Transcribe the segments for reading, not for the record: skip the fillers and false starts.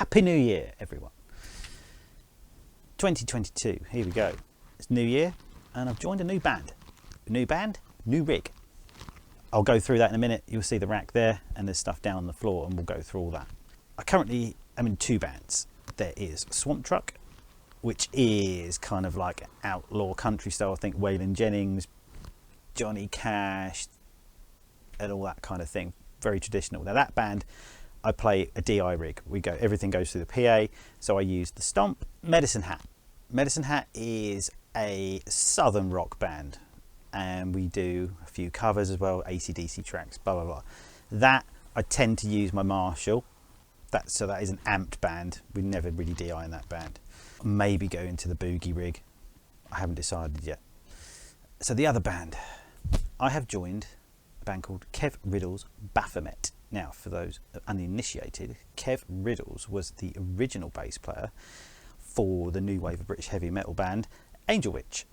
Happy New Year, everyone. 2022, here we go. It's New Year, and I've joined a new band. New band, new rig. I'll go through that in a minute. You'll see the rack there, and there's stuff down on the floor, and we'll go through all that. I currently am in two bands. There is Swamp Truck, which is kind of like outlaw country style. I think Waylon Jennings, Johnny Cash, and all that kind of thing. Very traditional. Now that band, I play a DI rig. Everything goes through the PA. So I use the Stomp. Medicine Hat. Medicine Hat is a southern rock band, and we do a few covers as well, AC/DC tracks, blah blah blah. That I tend to use my Marshall. That is an amped band. We never really DI in that band. Maybe go into the boogie rig. I haven't decided yet. So the other band, I have joined a band called Kev Riddle's Baphomet. Now, for those uninitiated, Kev Riddles was the original bass player for the new wave of British heavy metal band Angel Witch.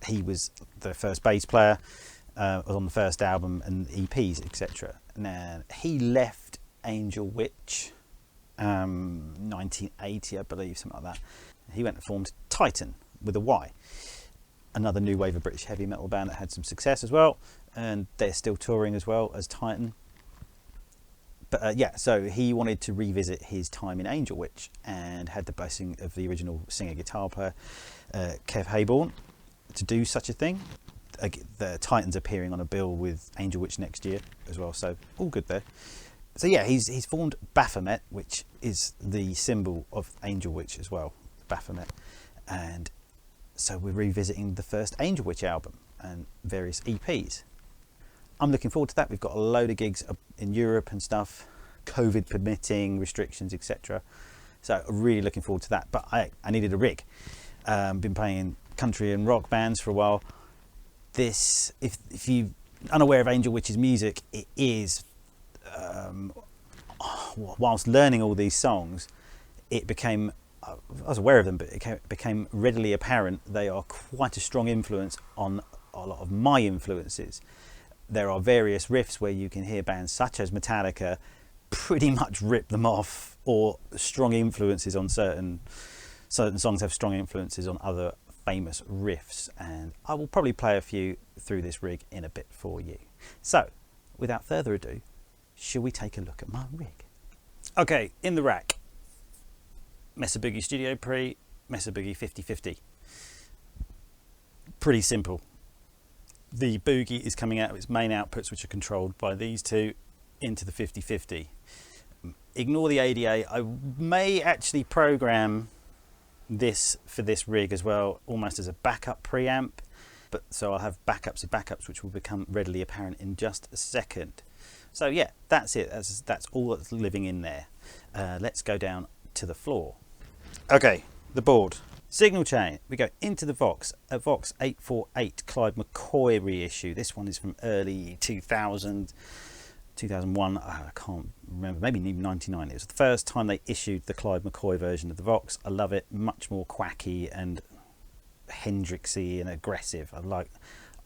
He was the first bass player, was on the first album and EPs, etc. Now, he left Angel Witch 1980, I believe, something like that. He went and formed Titan with a Y, another new wave of British heavy metal band that had some success as well, and they're still touring as well as Titan. But yeah, so he wanted to revisit his time in Angel Witch and had the blessing of the original singer guitar player Kev Hayborn to do such a thing. The Titan's appearing on a bill with Angel Witch next year as well, so all good there. So yeah, he's formed Baphomet, which is the symbol of Angel Witch as well, Baphomet. And so we're revisiting the first Angel Witch album and various EPs. I'm looking forward to that. We've got a load of gigs in Europe and stuff, COVID permitting, restrictions, etc. So really looking forward to that. But I needed a rig. Been playing country and rock bands for a while. This, if you're unaware of Angel Witch's music, it is, whilst learning all these songs, it became, I was aware of them, but it became readily apparent they are quite a strong influence on a lot of my influences. There are various riffs where you can hear bands such as Metallica pretty much rip them off, or strong influences on certain songs have strong influences on other famous riffs, and I will probably play a few through this rig in a bit for you. So without further ado, shall we take a look at my rig? Okay, in the rack, Mesa Boogie Studio Pre, Mesa Boogie 50/50. Pretty simple. The Boogie is coming out of its main outputs, which are controlled by these two, into the 50/50. Ignore the ADA. I may actually program this for this rig as well, almost as a backup preamp. But so I'll have backups of backups, which will become readily apparent in just a second. So yeah, that's it. That's all that's living in there. Let's go down to the floor. Okay, the board. Signal chain, we go into the Vox, a Vox 848 Clyde McCoy reissue. This one is from early 2000, 2001, I can't remember, maybe even 99. It was the first time they issued the Clyde McCoy version of the Vox. I love it, much more quacky and Hendrixy and aggressive. I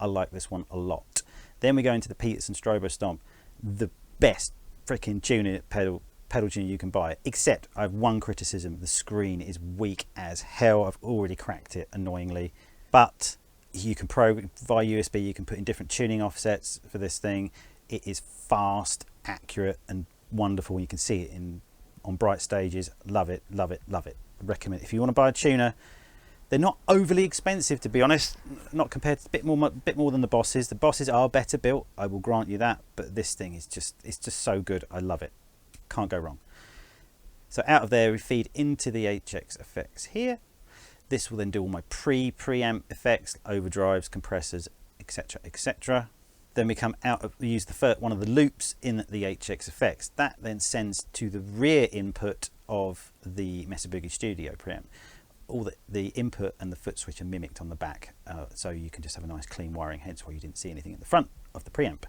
like this one a lot. Then we go into the Peterson Strobo Stomp, the best freaking tuning pedal tuner you can buy, except I have one criticism: the screen is weak as hell. I've already cracked it annoyingly, but you can program via USB, you can put in different tuning offsets for this thing. It is fast, accurate and wonderful. You can see it on bright stages. Love it, love it, love it. Recommend if you want to buy a tuner. They're not overly expensive, to be honest, not compared to a bit more than the Bosses. The Bosses are better built, I will grant you that, but this thing is just so good. I love it. Can't go wrong. So out of there we feed into the HX effects here. This will then do all my preamp effects, overdrives, compressors, etc, etc. Then we come we use one of the loops in the HX effects. That then sends to the rear input of the Mesa Boogie Studio preamp. All the input and the foot switch are mimicked on the back, so you can just have a nice clean wiring, hence why you didn't see anything at the front of the preamp.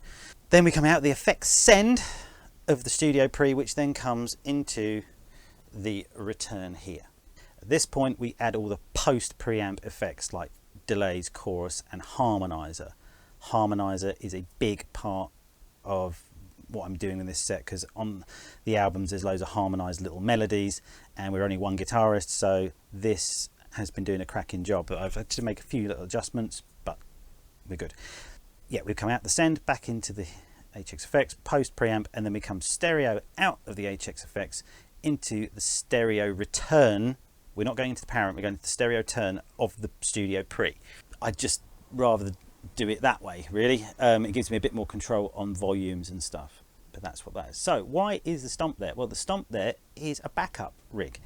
Then we come out the effects send of the Studio Pre, which then comes into the return here. At this point we add all the post preamp effects like delays, chorus and harmonizer. Harmonizer is a big part of what I'm doing in this set, because on the albums there's loads of harmonized little melodies and we're only one guitarist, so this has been doing a cracking job. But I've had to make a few little adjustments, but we're good. Yeah, we've come out the send, back into the HX effects, post preamp, and then we come stereo out of the HX effects into the stereo return. We're not going into the power amp, we're going into the stereo turn of the Studio Pre. I'd just rather do it that way, really. It gives me a bit more control on volumes and stuff, but that's what that is. So why is the stomp there? Well, the stomp there is a backup rig.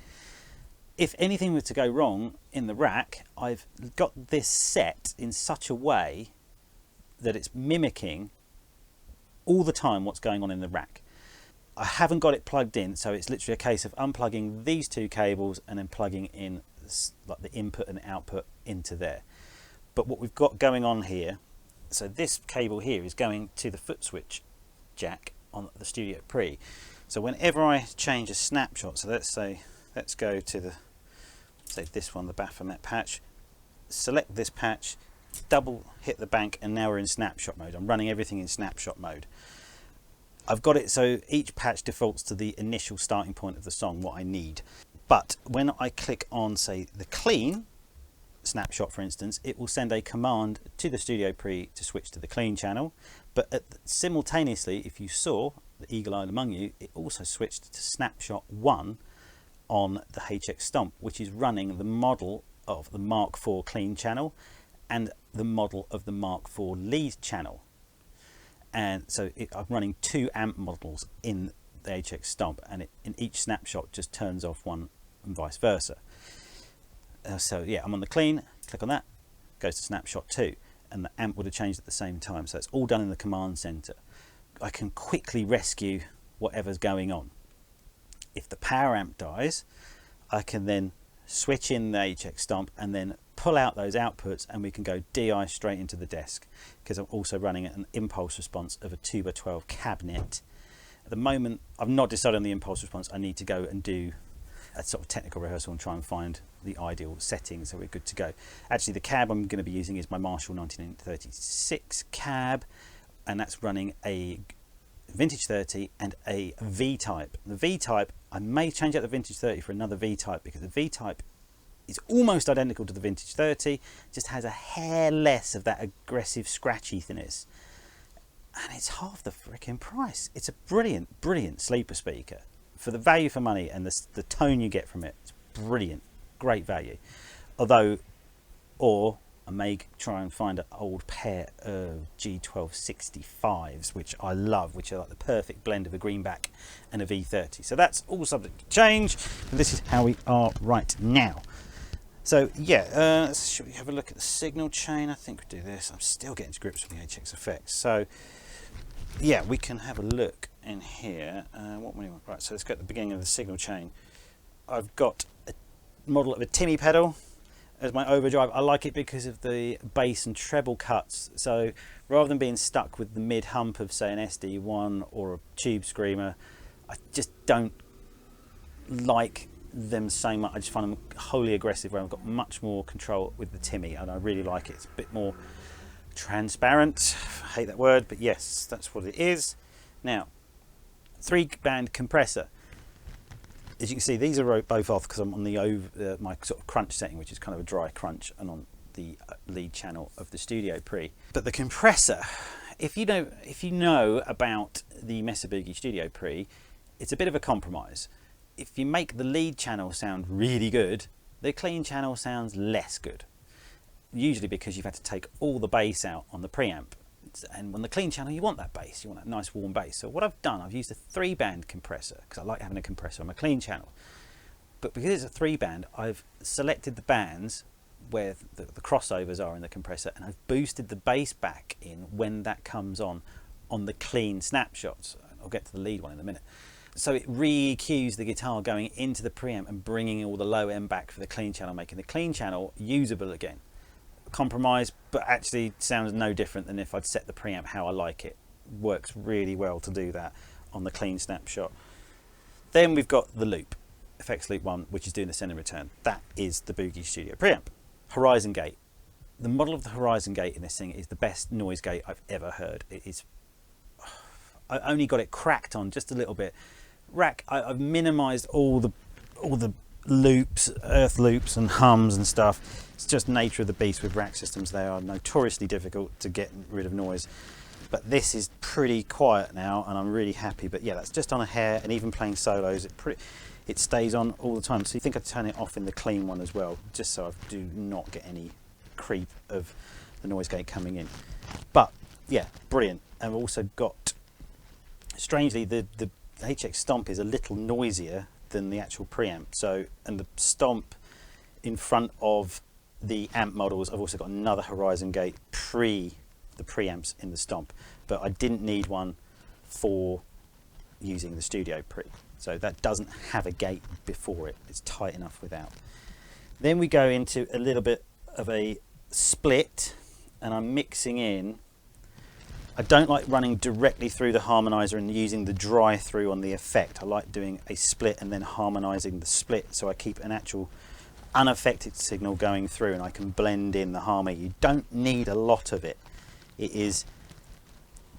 If anything were to go wrong in the rack, I've got this set in such a way that it's mimicking all the time what's going on in the rack. I haven't got it plugged in, so it's literally a case of unplugging these two cables and then plugging in like the input and output into there. But what we've got going on here, so this cable here is going to the foot switch jack on the Studio Pre. So whenever I change a snapshot, so let's go to this one, the Baphomet patch, select this patch, double hit the bank, and now we're in snapshot mode. I'm running everything in snapshot mode. I've got it so each patch defaults to the initial starting point of the song, what I need. But when I click on, say, the clean snapshot, for instance, it will send a command to the Studio Pre to switch to the clean channel. But simultaneously, if you saw, the eagle-eyed among you, it also switched to snapshot 1 on the HX Stomp, which is running the model of the Mark IV clean channel and the model of the Mark IV lead channel. And so I'm running two amp models in the HX Stomp, and in each snapshot just turns off one and vice versa. So yeah, I'm on the clean, click on that, goes to snapshot 2, and the amp would have changed at the same time. So it's all done in the command center. I can quickly rescue whatever's going on. If the power amp dies, I can then switch in the HX Stomp and then pull out those outputs, and we can go DI straight into the desk, because I'm also running an impulse response of a 2x12 cabinet. At the moment, I've not decided on the impulse response. I need to go and do a sort of technical rehearsal and try and find the ideal settings so we're good to go. Actually, the cab I'm going to be using is my Marshall 1936 cab, and that's running a Vintage 30 and a V-Type. The V-Type, I may change out the Vintage 30 for another V-Type, because the V-Type is almost identical to the Vintage 30, just has a hair less of that aggressive scratchiness, and it's half the freaking price. It's a brilliant, brilliant sleeper speaker for the value for money, and the tone you get from it. It's brilliant, great value. Or I may try and find an old pair of G1265s, which I love, which are like the perfect blend of a greenback and a V30. So that's all subject to change, but this is how we are right now. So yeah, should we have a look at the signal chain? I think we do this. I'm still getting to grips with the HX effects. So yeah, we can have a look in here. What we want? Right, so let's go at the beginning of the signal chain. I've got a model of a Timmy pedal as my overdrive. I like it because of the bass and treble cuts. So rather than being stuck with the mid hump of, say, an SD1 or a tube screamer, I just don't like them so much. I just find them wholly aggressive, where I've got much more control with the Timmy, and I really like it. It's a bit more transparent. I hate that word, but yes, that's what it is. Now, 3-band compressor. As you can see, these are both off because I'm on the my sort of crunch setting, which is kind of a dry crunch, and on the lead channel of the Studio Pre. But the compressor, if you know about the Mesa Boogie Studio Pre, it's a bit of a compromise. If you make the lead channel sound really good, the clean channel sounds less good. Usually because you've had to take all the bass out on the preamp. And on the clean channel, you want that bass, you want that nice warm bass. So what I've done, I've used a 3-band compressor, because I like having a compressor on my clean channel. But because it's a 3-band, I've selected the bands where the crossovers are in the compressor, and I've boosted the bass back in when that comes on the clean snapshots. I'll get to the lead one in a minute. So it re-EQs the guitar going into the preamp and bringing all the low end back for the clean channel, making the clean channel usable again. Compromise, but actually sounds no different than if I'd set the preamp how I like it. Works really well to do that on the clean snapshot. Then we've got the loop, effects loop 1, which is doing the send and return. That is the Boogie Studio preamp. Horizon gate. The model of the horizon gate in this thing is the best noise gate I've ever heard. It is, I only got it cracked on just a little bit. Rack, I've minimized all the loops, earth loops and hums and stuff. It's just nature of the beast with rack systems. They are notoriously difficult to get rid of noise, but this is pretty quiet now and I'm really happy. But yeah, that's just on a hair, and even playing solos, it stays on all the time. So you think I'd turn it off in the clean one as well, just so I do not get any creep of the noise gate coming in. But yeah, brilliant. I've also got, strangely, the HX Stomp is a little noisier than the actual preamp. So, and the Stomp in front of the amp models, I've also got another Horizon gate the preamps in the Stomp, but I didn't need one for using the studio pre. So that doesn't have a gate before it. It's tight enough without. Then we go into a little bit of a split, and I'm mixing in. I don't like running directly through the harmonizer and using the dry through on the effect. I like doing a split and then harmonizing the split, so I keep an actual unaffected signal going through and I can blend in the harmony. You don't need a lot of it. It is,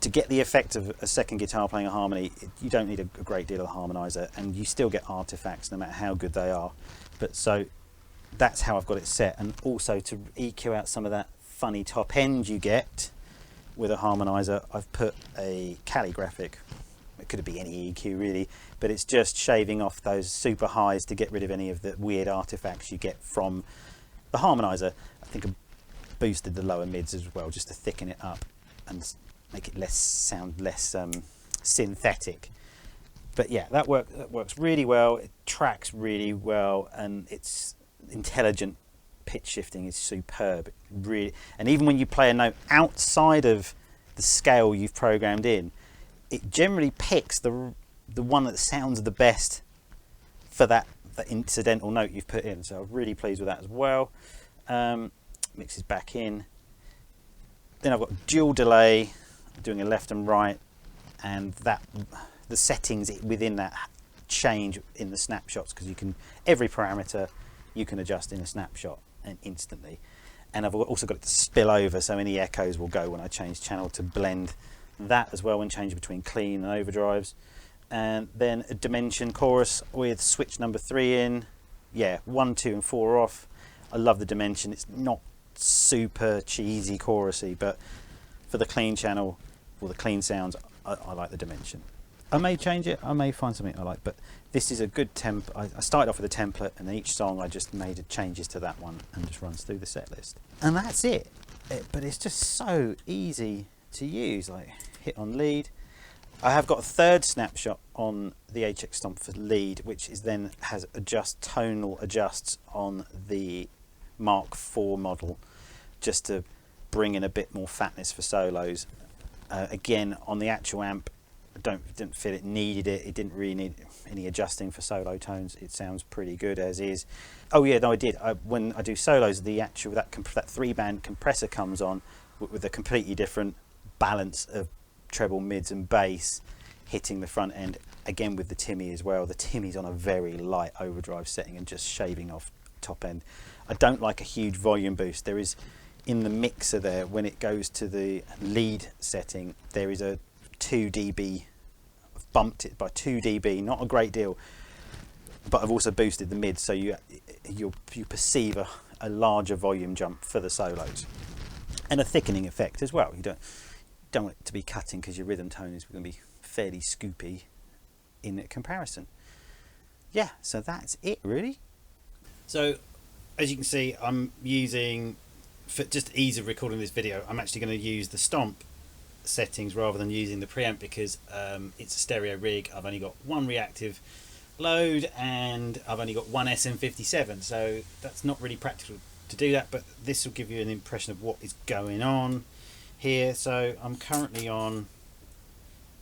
to get the effect of a second guitar playing a harmony, you don't need a great deal of harmonizer, and you still get artifacts no matter how good they are. But so that's how I've got it set. And also to EQ out some of that funny top end you get with a harmonizer, I've put a calligraphic. It could be any EQ really, but it's just shaving off those super highs to get rid of any of the weird artifacts you get from the harmonizer. I think I boosted the lower mids as well, just to thicken it up and make it sound less synthetic. But yeah, that works really well. It tracks really well, and it's intelligent. Pitch shifting is superb, really. And even when you play a note outside of the scale you've programmed in, it generally picks the one that sounds the best for that incidental note you've put in. So I'm really pleased with that as well. Mixes back in. Then I've got dual delay, doing a left and right, and the settings within that change in the snapshots, because every parameter you can adjust in a snapshot and instantly. And I've also got it to spill over, so any echoes will go when I change channel, to blend that as well when changing between clean and overdrives. And then a dimension chorus with switch number 3 in. Yeah, 1, 2 and 4 off. I love the dimension. It's not super cheesy chorusy, but for the clean channel, for the clean sounds, I like the dimension. I may change it, I may find something I like, but this is a good I started off with a template, and then each song I just made changes to that one and just runs through the set list. And that's it. But it's just so easy to use. Like, hit on lead. I have got a third snapshot on the HX Stomp for lead, which then has tonal adjusts on the Mark IV model, just to bring in a bit more fatness for solos. Again, on the actual amp, didn't feel it needed it. It didn't really need any adjusting for solo tones. It sounds pretty good as is. Oh yeah, no, I did. When I do solos, that 3-band compressor comes on with a completely different balance of treble, mids and bass hitting the front end, again with the Timmy as well. The Timmy's on a very light overdrive setting and just shaving off top end. I don't like a huge volume boost. There is, in the mixer there, when it goes to the lead setting, there is a 2 dB. I've bumped it by 2 dB, not a great deal, but I've also boosted the mid, so you perceive a larger volume jump for the solos, and a thickening effect as well. You don't want it to be cutting, because your rhythm tone is going to be fairly scoopy in comparison. Yeah, so that's it really. So as you can see, I'm using, for just ease of recording this video, I'm actually going to use the Stomp settings rather than using the preamp, because it's a stereo rig. I've only got one reactive load and I've only got one SM57, so that's not really practical to do that, but this will give you an impression of what is going on here. So I'm currently on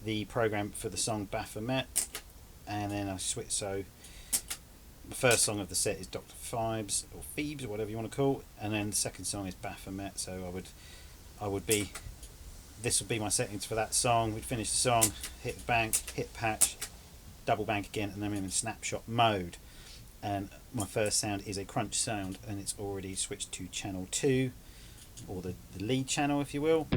the program for the song Baphomet, and then I switch. So the first song of the set is Dr. Phoebes or Phoebes or whatever you want to call it, and then the second song is Baphomet. So this would be my settings for that song. We'd finish the song, hit bank, hit patch, double bank again, and then I'm in snapshot mode. And my first sound is a crunch sound, and it's already switched to channel 2, or the lead channel if you will.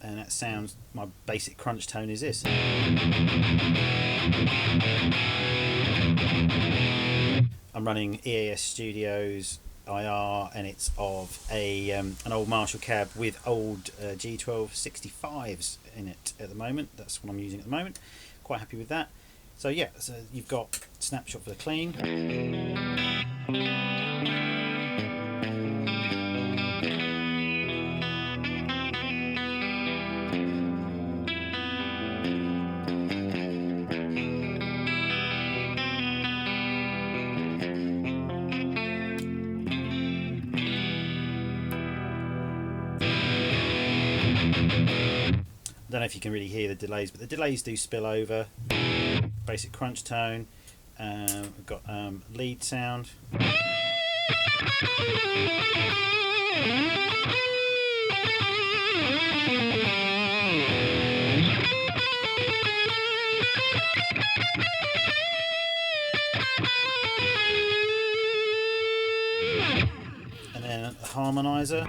and that sounds, my basic crunch tone is this. I'm running EAS Studios IR, and it's of an old Marshall cab with old G12 65s in it at the moment. That's what I'm using at the moment. Quite happy with that. So yeah, so you've got snapshot for the clean. I don't know if you can really hear the delays, but the delays do spill over. Basic crunch tone. We've got lead sound. And then a harmonizer.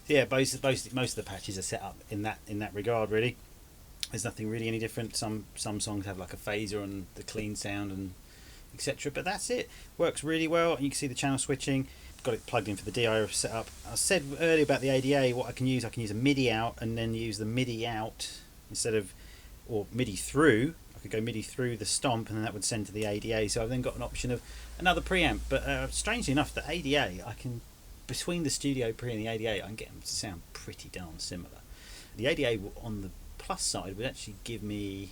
Yeah, most of the patches are set up in that regard. Really, there's nothing really any different. Some songs have like a phaser and the clean sound and etc. But that's it. Works really well, and you can see the channel switching. Got it plugged in for the DI setup. I said earlier about the ADA. What I can use a MIDI out and then use the MIDI out instead of, or MIDI through. I could go MIDI through the stomp, and then that would send to the ADA. So I've then got an option of another preamp. But strangely enough, the ADA, I can, between the studio pre and the ADA, I can get them to sound pretty darn similar. The ADA on the plus side would actually give me,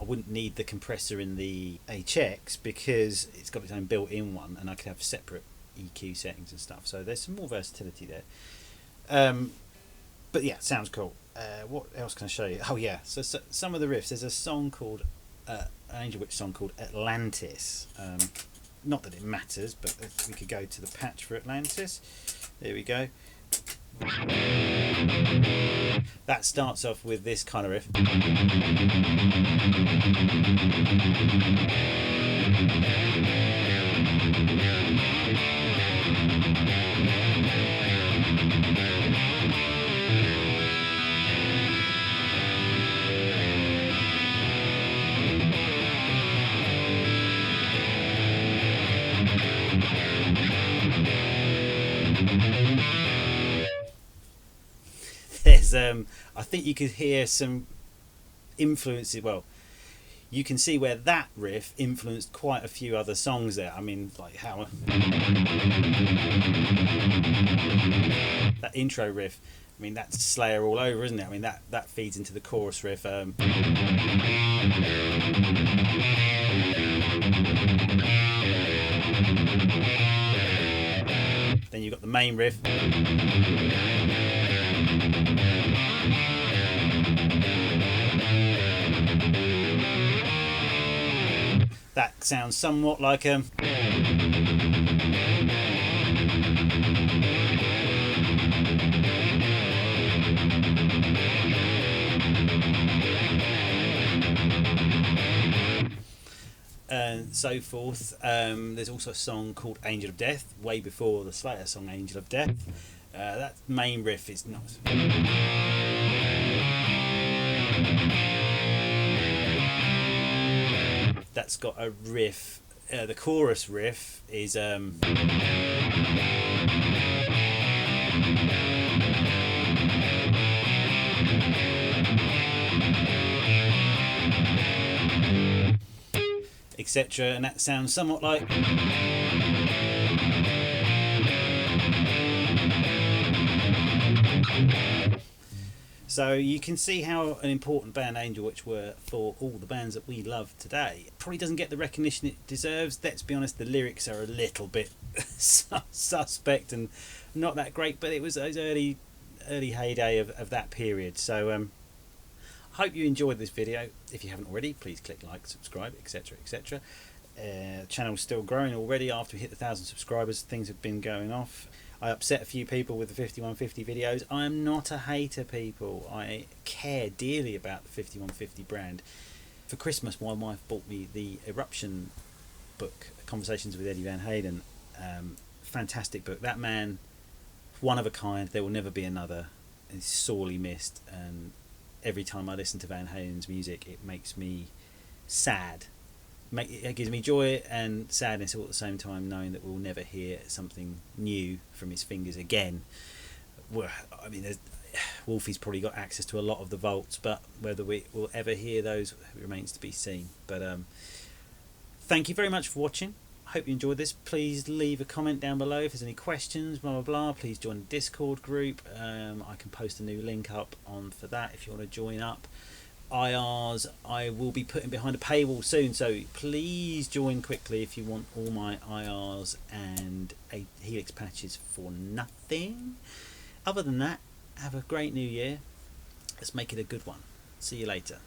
I wouldn't need the compressor in the HX because it's got its own built-in one, and I could have separate EQ settings and stuff. So there's some more versatility there. But yeah, sounds cool. What else can I show you? Oh yeah, so some of the riffs. There's a song called an Angel Witch song called Atlantis. Not that it matters, but we could go to the patch for Atlantis. There we go. That starts off with this kind of riff. There's I think you could hear some influences. Well, you can see where that riff influenced quite a few other songs there. I mean, like how that intro riff, I mean, that's Slayer all over, isn't it? I mean, that feeds into the chorus riff. Then you've got the main riff. That sounds somewhat like and so forth. There's also a song called Angel of Death, way before the Slayer song Angel of Death. That main riff is not. That's got a riff. The chorus riff is etc. And that sounds somewhat like... So you can see how an important band Angel Witch were for all the bands that we love today. Probably doesn't get the recognition it deserves. Let's be honest, the lyrics are a little bit suspect and not that great, but it was those early heyday of that period. So I hope you enjoyed this video. If you haven't already, please click like, subscribe, etc, etc. Channel's still growing already. After we hit the 1,000 subscribers, things have been going off. I upset a few people with the 5150 videos. I am not a hater, people. I care dearly about the 5150 brand. For Christmas, my wife bought me the Eruption book, Conversations with Eddie Van Halen. Fantastic book. That man, one of a kind. There will never be another. He's sorely missed. And every time I listen to Van Halen's music, it makes me sad. It gives me joy and sadness all at the same time, knowing that we'll never hear something new from his fingers again. Well, I mean, Wolfie's probably got access to a lot of the vaults, but whether we will ever hear those remains to be seen. But thank you very much for watching. I hope you enjoyed this. Please leave a comment down below if there's any questions, blah blah blah. Please join the Discord group. I can post a new link up on for that if you want to join up. IRs I will be putting behind a paywall soon, so please join quickly if you want all my IRs and Helix patches for nothing. Other than that, have a great new year. Let's make it a good one. See you later.